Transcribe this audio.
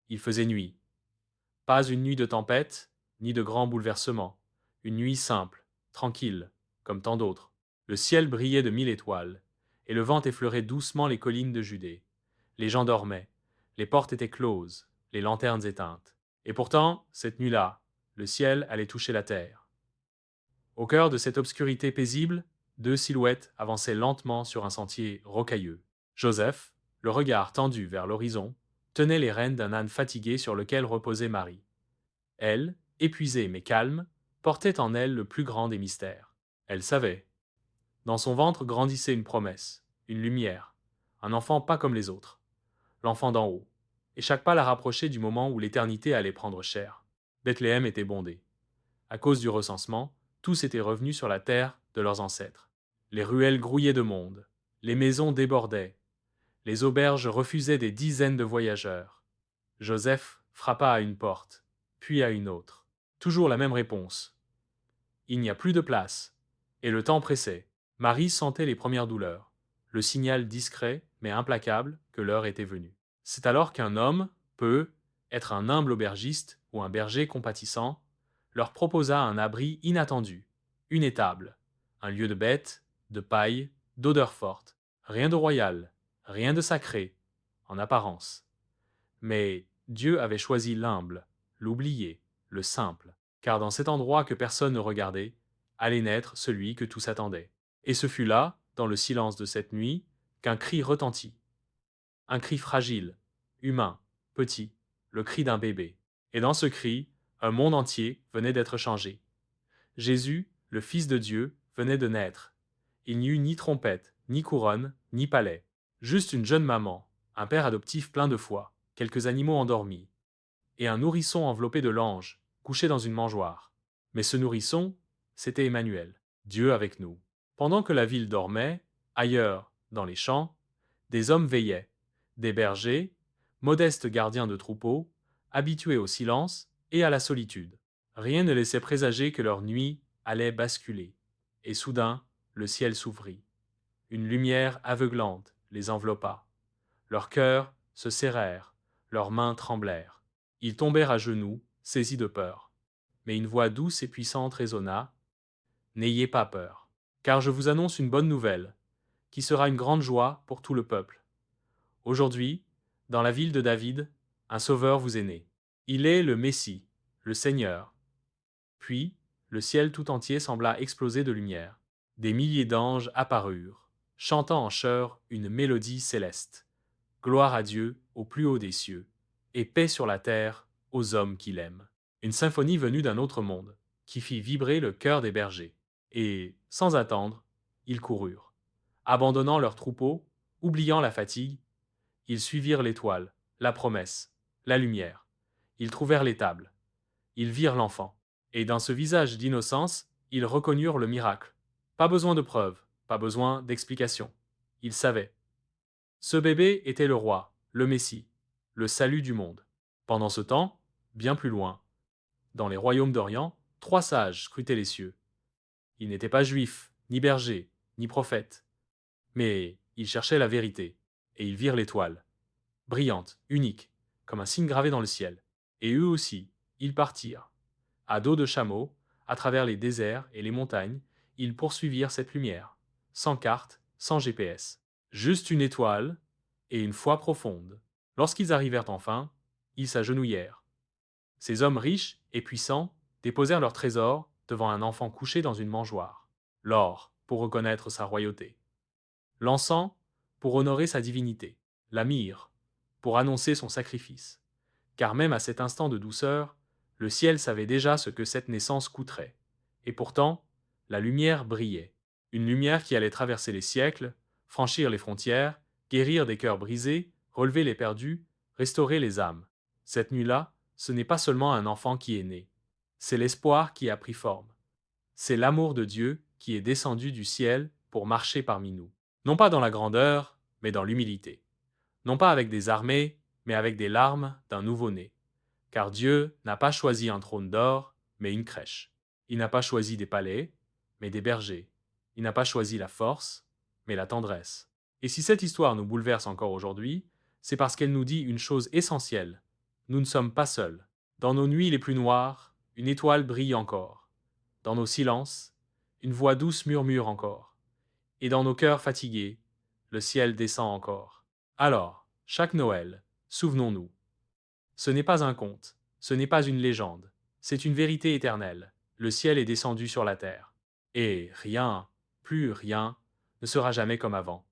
Il faisait nuit. Pas une nuit de tempête, ni de grands bouleversements. Une nuit simple, tranquille, comme tant d'autres. Le ciel brillait de 1000 étoiles, et le vent effleurait doucement les collines de Judée. Les gens dormaient, les portes étaient closes, les lanternes éteintes. Et pourtant, cette nuit-là, le ciel allait toucher la terre. Au cœur de cette obscurité paisible, deux silhouettes avançaient lentement sur un sentier rocailleux. Joseph, le regard tendu vers l'horizon, tenait les rênes d'un âne fatigué sur lequel reposait Marie. Elle, épuisée mais calme, portait en elle le plus grand des mystères. Elle savait. Dans son ventre grandissait une promesse, une lumière, un enfant pas comme les autres, l'enfant d'en haut. Et chaque pas la rapprochait du moment où l'éternité allait prendre chair. Bethléem était bondée. À cause du recensement, tous étaient revenus sur la terre de leurs ancêtres. Les ruelles grouillaient de monde, les maisons débordaient, les auberges refusaient des dizaines de voyageurs. Joseph frappa à une porte, puis à une autre. Toujours la même réponse. Il n'y a plus de place. Et le temps pressait. Marie sentait les premières douleurs, le signal discret mais implacable que l'heure était venue. C'est alors qu'un homme peut être un humble aubergiste ou un berger compatissant, leur proposa un abri inattendu, une étable, un lieu de bête, de paille, d'odeur forte. Rien de royal, rien de sacré, en apparence. Mais Dieu avait choisi l'humble, l'oublié, le simple, car dans cet endroit que personne ne regardait, allait naître celui que tous attendaient. Et ce fut là, dans le silence de cette nuit, qu'un cri retentit. Un cri fragile, humain, petit, le cri d'un bébé. Et dans ce cri, un monde entier venait d'être changé. Jésus, le Fils de Dieu, venait de naître. Il n'y eut ni trompette, ni couronne, ni palais. Juste une jeune maman, un père adoptif plein de foi, quelques animaux endormis, et un nourrisson enveloppé de l'ange, couché dans une mangeoire. Mais ce nourrisson, c'était Emmanuel, Dieu avec nous. Pendant que la ville dormait, ailleurs, dans les champs, des hommes veillaient, des bergers, modestes gardiens de troupeaux, habitués au silence et à la solitude. Rien ne laissait présager que leur nuit allait basculer. Et soudain, le ciel s'ouvrit. Une lumière aveuglante les enveloppa. Leurs cœurs se serrèrent, leurs mains tremblèrent. Ils tombèrent à genoux, saisis de peur. Mais une voix douce et puissante résonna. N'ayez pas peur, car je vous annonce une bonne nouvelle, qui sera une grande joie pour tout le peuple. Aujourd'hui, dans la ville de David, un sauveur vous est né. Il est le Messie, le Seigneur. Puis, le ciel tout entier sembla exploser de lumière. Des milliers d'anges apparurent, chantant en chœur une mélodie céleste. Gloire à Dieu au plus haut des cieux, et paix sur la terre aux hommes qu'il aime. Une symphonie venue d'un autre monde, qui fit vibrer le cœur des bergers. Et, sans attendre, ils coururent. Abandonnant leurs troupeaux, oubliant la fatigue, ils suivirent l'étoile, la promesse, la lumière. Ils trouvèrent l'étable. Ils virent l'enfant. Et dans ce visage d'innocence, ils reconnurent le miracle. Pas besoin de preuves, pas besoin d'explications. Ils savaient. Ce bébé était le roi, le Messie, le salut du monde. Pendant ce temps, bien plus loin, dans les royaumes d'Orient, trois sages scrutaient les cieux. Ils n'étaient pas juifs, ni bergers, ni prophètes, mais ils cherchaient la vérité, et ils virent l'étoile, brillante, unique, comme un signe gravé dans le ciel. Et eux aussi, ils partirent. À dos de chameau, à travers les déserts et les montagnes, ils poursuivirent cette lumière, sans carte, sans GPS. Juste une étoile et une foi profonde. Lorsqu'ils arrivèrent enfin, ils s'agenouillèrent. Ces hommes riches et puissants déposèrent leurs trésors devant un enfant couché dans une mangeoire. L'or, pour reconnaître sa royauté. L'encens, pour honorer sa divinité. La myrrhe, pour annoncer son sacrifice. Car même à cet instant de douceur, le ciel savait déjà ce que cette naissance coûterait. Et pourtant, la lumière brillait. Une lumière qui allait traverser les siècles, franchir les frontières, guérir des cœurs brisés, relever les perdus, restaurer les âmes. Cette nuit-là, ce n'est pas seulement un enfant qui est né. C'est l'espoir qui a pris forme. C'est l'amour de Dieu qui est descendu du ciel pour marcher parmi nous. Non pas dans la grandeur, mais dans l'humilité. Non pas avec des armées, mais avec des larmes d'un nouveau-né. Car Dieu n'a pas choisi un trône d'or, mais une crèche. Il n'a pas choisi des palais, mais des bergers. Il n'a pas choisi la force, mais la tendresse. Et si cette histoire nous bouleverse encore aujourd'hui, c'est parce qu'elle nous dit une chose essentielle. Nous ne sommes pas seuls. Dans nos nuits les plus noires, une étoile brille encore. Dans nos silences, une voix douce murmure encore. Et dans nos cœurs fatigués, le ciel descend encore. Alors, chaque Noël, souvenons-nous. Ce n'est pas un conte, ce n'est pas une légende, c'est une vérité éternelle. Le ciel est descendu sur la terre. Et rien, plus rien, ne sera jamais comme avant.